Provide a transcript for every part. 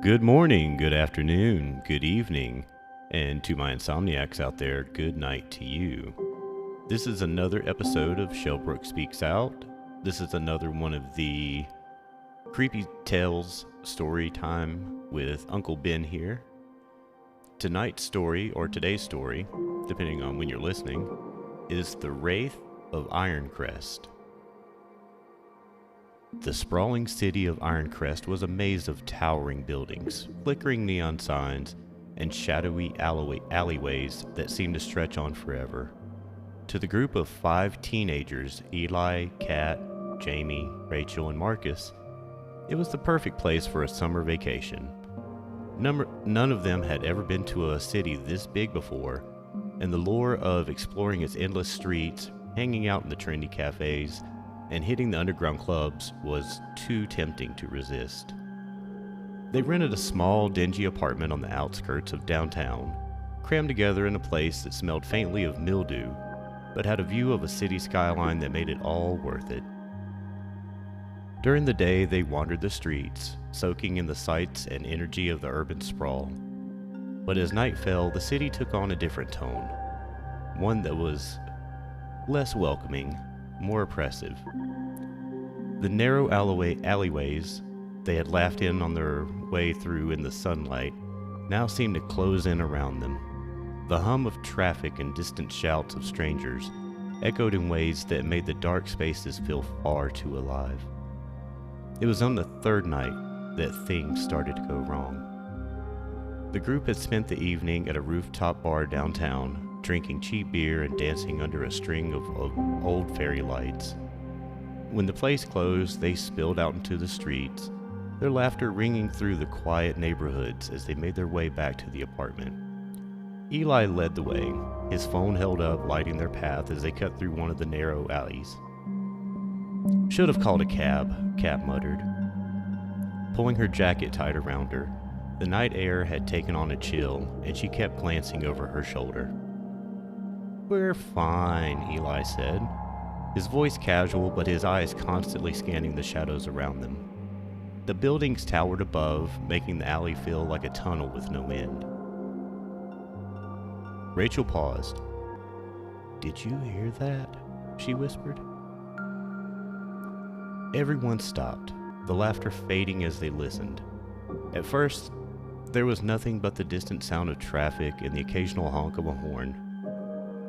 Good morning, good afternoon, good evening, and to my insomniacs out there, good night to you. This is another episode of Shellbrook Speaks Out. This is another one of the Creepy Tales story time with Uncle Ben here. Tonight's story, or today's story, depending on when you're listening, is The Wraith of Ironcrest. The sprawling city of Ironcrest was a maze of towering buildings, flickering neon signs, and shadowy alleyways that seemed to stretch on forever. To the group of 5 teenagers, Eli, Kat, Jamie, Rachel, and Marcus, it was the perfect place for a summer vacation. None of them had ever been to a city this big before, and the lure of exploring its endless streets, hanging out in the trendy cafes, and hitting the underground clubs was too tempting to resist. They rented a small, dingy apartment on the outskirts of downtown, crammed together in a place that smelled faintly of mildew, but had a view of a city skyline that made it all worth it. During the day, they wandered the streets, soaking in the sights and energy of the urban sprawl. But as night fell, the city took on a different tone, one that was less welcoming, more oppressive. The narrow alleyways they had laughed in on their way through in the sunlight now seemed to close in around them. The hum of traffic and distant shouts of strangers echoed in ways that made the dark spaces feel far too alive. It was on the third night that things started to go wrong. The group had spent the evening at a rooftop bar downtown, drinking cheap beer and dancing under a string of old fairy lights. When the place closed, they spilled out into the streets, their laughter ringing through the quiet neighborhoods as they made their way back to the apartment. Eli led the way, his phone held up, lighting their path as they cut through one of the narrow alleys. "Should have called a cab," Kat muttered. Pulling her jacket tight around her, the night air had taken on a chill, and she kept glancing over her shoulder. "We're fine," Eli said, his voice casual but his eyes constantly scanning the shadows around them. The buildings towered above, making the alley feel like a tunnel with no end. Rachel paused. "Did you hear that?" she whispered. Everyone stopped, the laughter fading as they listened. At first, there was nothing but the distant sound of traffic and the occasional honk of a horn.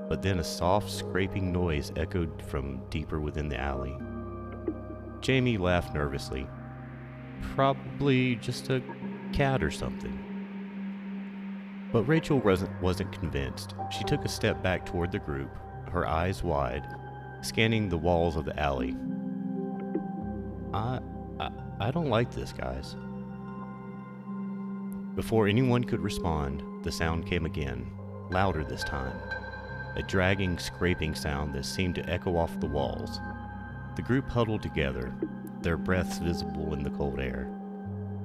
But then a soft, scraping noise echoed from deeper within the alley. Jamie laughed nervously. "Probably just a cat or something." But Rachel wasn't convinced. She took a step back toward the group, her eyes wide, scanning the walls of the alley. I don't like this, guys." Before anyone could respond, the sound came again, louder this time. A dragging, scraping sound that seemed to echo off the walls. The group huddled together, their breaths visible in the cold air.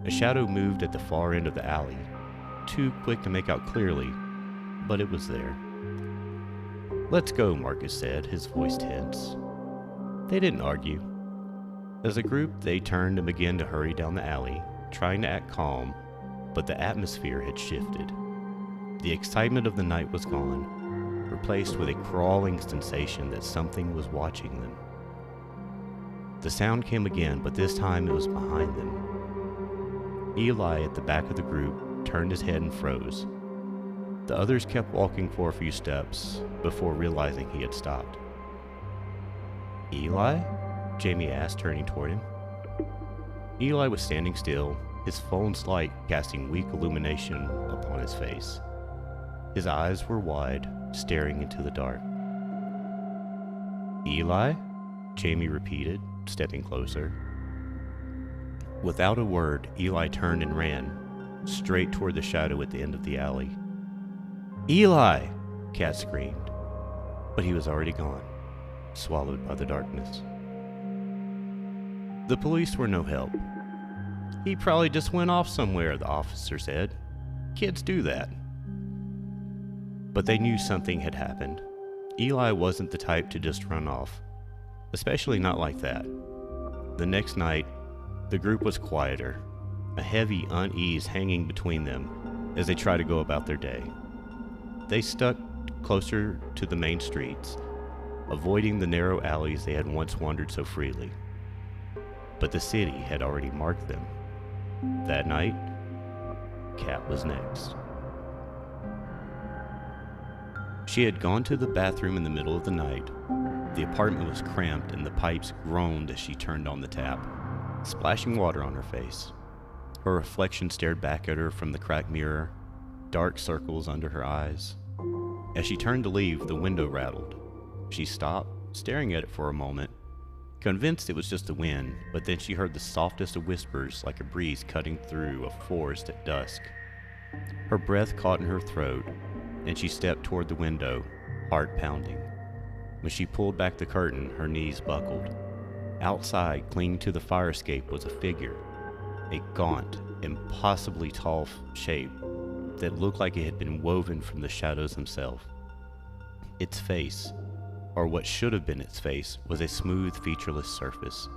A shadow moved at the far end of the alley, too quick to make out clearly, but it was there. "Let's go," Marcus said, his voice tense. They didn't argue. As a group, they turned and began to hurry down the alley, trying to act calm, but the atmosphere had shifted. The excitement of the night was gone, replaced with a crawling sensation that something was watching them. The sound came again, but this time it was behind them. Eli, at the back of the group, turned his head and froze. The others kept walking for a few steps before realizing he had stopped. "Eli?" Jamie asked, turning toward him. Eli was standing still, his phone's light casting weak illumination upon his face. His eyes were wide, staring into the dark. "Eli?" Jamie repeated, stepping closer. Without a word, Eli turned and ran, straight toward the shadow at the end of the alley. "Eli!" Kat screamed, but he was already gone, swallowed by the darkness. The police were no help. "He probably just went off somewhere," the officer said. "Kids do that." But they knew something had happened. Eli wasn't the type to just run off, especially not like that. The next night, the group was quieter. a heavy unease hanging between them as they tried to go about their day. They stuck closer to the main streets, avoiding the narrow alleys they had once wandered so freely. But the city had already marked them. That night, Kat was next. She had gone to the bathroom in the middle of the night. The apartment was cramped and the pipes groaned as she turned on the tap, splashing water on her face. Her reflection stared back at her from the cracked mirror, dark circles under her eyes. As she turned to leave, the window rattled. She stopped, staring at it for a moment, convinced it was just the wind, but then she heard the softest of whispers like a breeze cutting through a forest at dusk. Her breath caught in her throat, and she stepped toward the window, heart pounding. When she pulled back the curtain, her knees buckled. Outside, clinging to the fire escape, was a figure, a gaunt, impossibly tall shape that looked like it had been woven from the shadows themselves. Its face, or what should have been its face, was a smooth, featureless surface,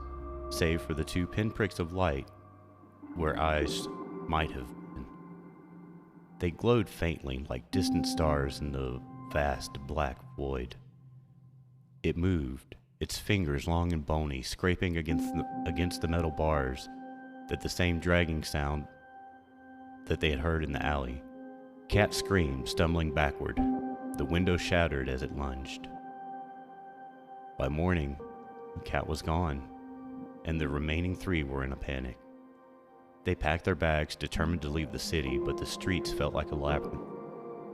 save for the 2 pinpricks of light where eyes might have been. They glowed faintly like distant stars in the vast black void. It moved, its fingers long and bony, scraping against the metal bars, that the same dragging sound that they had heard in the alley. Kat screamed, stumbling backward. The window shattered as it lunged. By morning, Kat was gone, and the remaining 3 were in a panic. They packed their bags, determined to leave the city, but the streets felt like a labyrinth.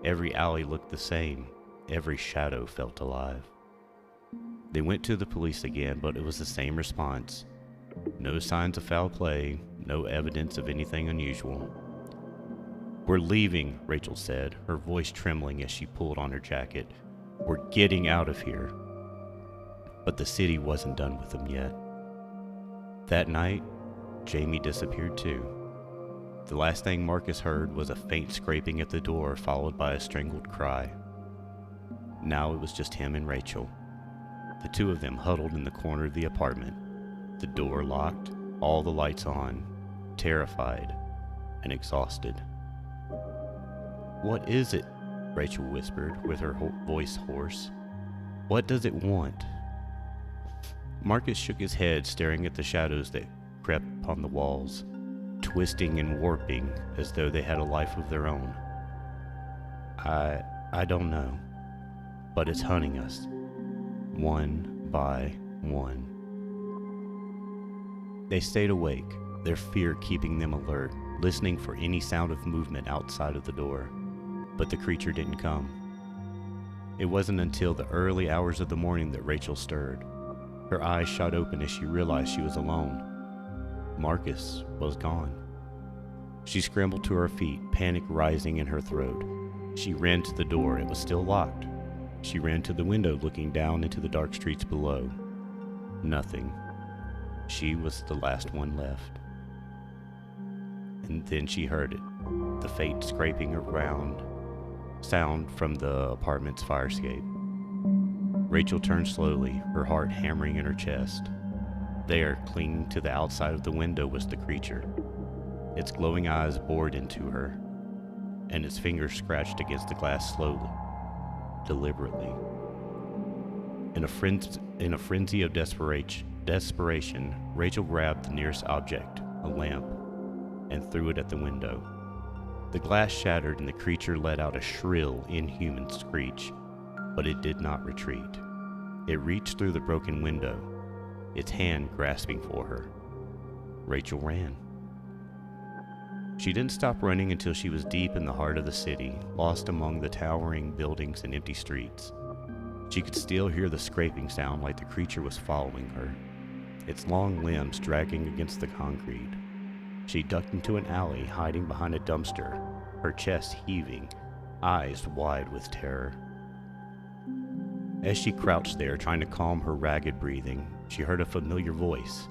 Every alley looked the same. Every shadow felt alive. They went to the police again, but it was the same response. No signs of foul play, no evidence of anything unusual. "We're leaving," Rachel said, her voice trembling as she pulled on her jacket. "We're getting out of here." But the city wasn't done with them yet. That night, Jamie disappeared too. The last thing Marcus heard was a faint scraping at the door, followed by a strangled cry. Now it was just him and Rachel. The 2 of them huddled in the corner of the apartment, the door locked, all the lights on, terrified and exhausted. "What is it?" Rachel whispered, with her voice hoarse. "What does it want?" Marcus shook his head, staring at the shadows that crept upon the walls, twisting and warping as though they had a life of their own. I don't know, but it's hunting us, one by one." They stayed awake, their fear keeping them alert, listening for any sound of movement outside of the door, but the creature didn't come. It wasn't until the early hours of the morning that Rachel stirred. Her eyes shot open as she realized she was alone. Marcus was gone. She scrambled to her feet, panic rising in her throat. She ran to the door. It was still locked. She ran to the window, looking down into the dark streets below. Nothing. She was the last one left. And then she heard it, the faint scraping around sound from the apartment's fire escape. Rachel turned slowly, her heart hammering in her chest. There, clinging to the outside of the window, was the creature. Its glowing eyes bored into her, and its fingers scratched against the glass slowly, deliberately. In a frenzy of desperation, Rachel grabbed the nearest object, a lamp, and threw it at the window. The glass shattered and the creature let out a shrill, inhuman screech, but it did not retreat. It reached through the broken window, its hand grasping for her. Rachel ran. She didn't stop running until she was deep in the heart of the city, lost among the towering buildings and empty streets. She could still hear the scraping sound like the creature was following her, its long limbs dragging against the concrete. She ducked into an alley, hiding behind a dumpster, her chest heaving, eyes wide with terror. As she crouched there, trying to calm her ragged breathing, she heard a familiar voice,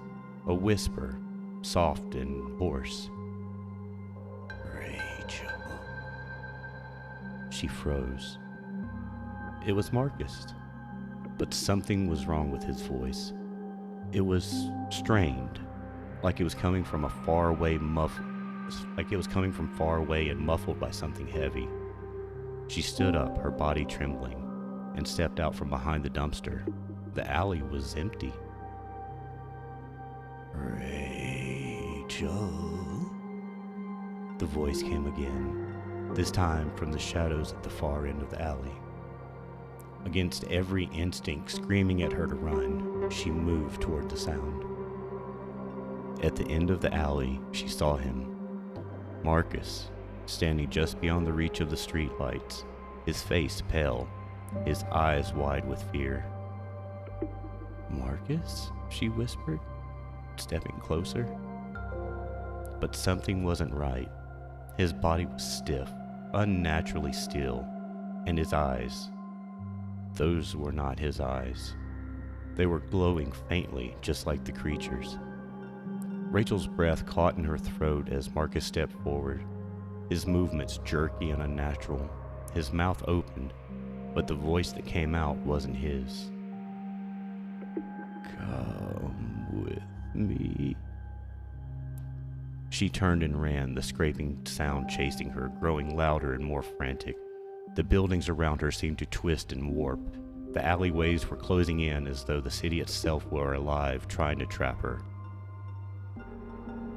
a whisper, soft and hoarse. "Rachel." She froze. It was Marcus, but something was wrong with his voice. It was strained, like it was coming from a faraway, like it was coming from far away and muffled by something heavy. She stood up, her body trembling, and stepped out from behind the dumpster. The alley was empty. "Rachel?" The voice came again, this time from the shadows at the far end of the alley. Against every instinct screaming at her to run, she moved toward the sound. At the end of the alley, she saw him, Marcus, standing just beyond the reach of the streetlights, his face pale, his eyes wide with fear. "Marcus?" she whispered, stepping closer. But something wasn't right. His body was stiff, unnaturally still, and his eyes, those were not his eyes. They were glowing faintly, just like the creature's. Rachel's breath caught in her throat as Marcus stepped forward, his movements jerky and unnatural. His mouth opened, but the voice that came out wasn't his. "Come with me." She turned and ran, the scraping sound chasing her, growing louder and more frantic. The buildings around her seemed to twist and warp. The alleyways were closing in as though the city itself were alive, trying to trap her.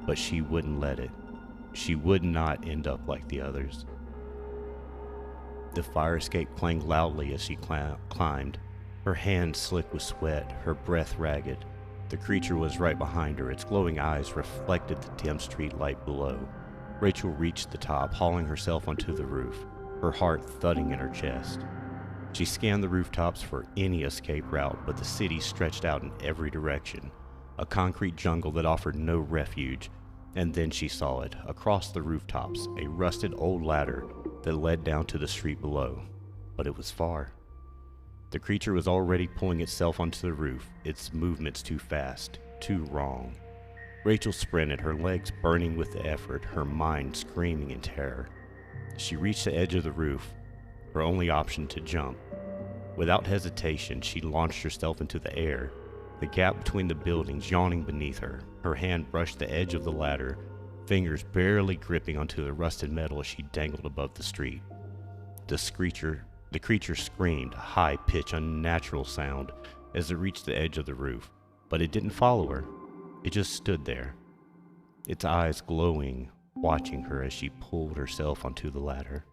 But she wouldn't let it. She would not end up like the others. The fire escape clanged loudly as she climbed, her hands slick with sweat, her breath ragged. The creature was right behind her, its glowing eyes reflected the dim street light below. Rachel reached the top, hauling herself onto the roof, her heart thudding in her chest. She scanned the rooftops for any escape route, but the city stretched out in every direction, a concrete jungle that offered no refuge. And then she saw it, across the rooftops, a rusted old ladder that led down to the street below. But it was far. The creature was already pulling itself onto the roof, its movements too fast, too wrong. Rachel sprinted, her legs burning with the effort, her mind screaming in terror. She reached the edge of the roof, her only option to jump. Without hesitation, she launched herself into the air, the gap between the buildings yawning beneath her. Her hand brushed the edge of the ladder, fingers barely gripping onto the rusted metal as she dangled above the street. The creature screamed, a high-pitched, unnatural sound as it reached the edge of the roof, but it didn't follow her. It just stood there, its eyes glowing, watching her as she pulled herself onto the ladder.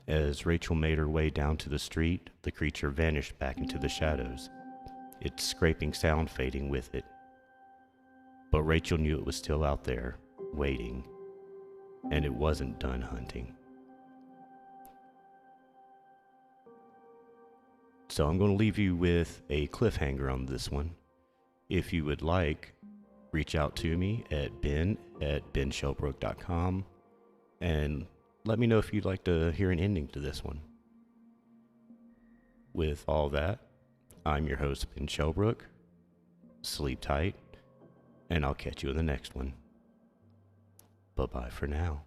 As Rachel made her way down to the street, the creature vanished back into the shadows, its scraping sound fading with it. But Rachel knew it was still out there, waiting, and it wasn't done hunting. So I'm going to leave you with a cliffhanger on this one. If you would like, reach out to me at ben@benshelbrook.com and let me know if you'd like to hear an ending to this one. With all that, I'm your host, Ben Shelbrook. Sleep tight, and I'll catch you in the next one. Bye-bye for now.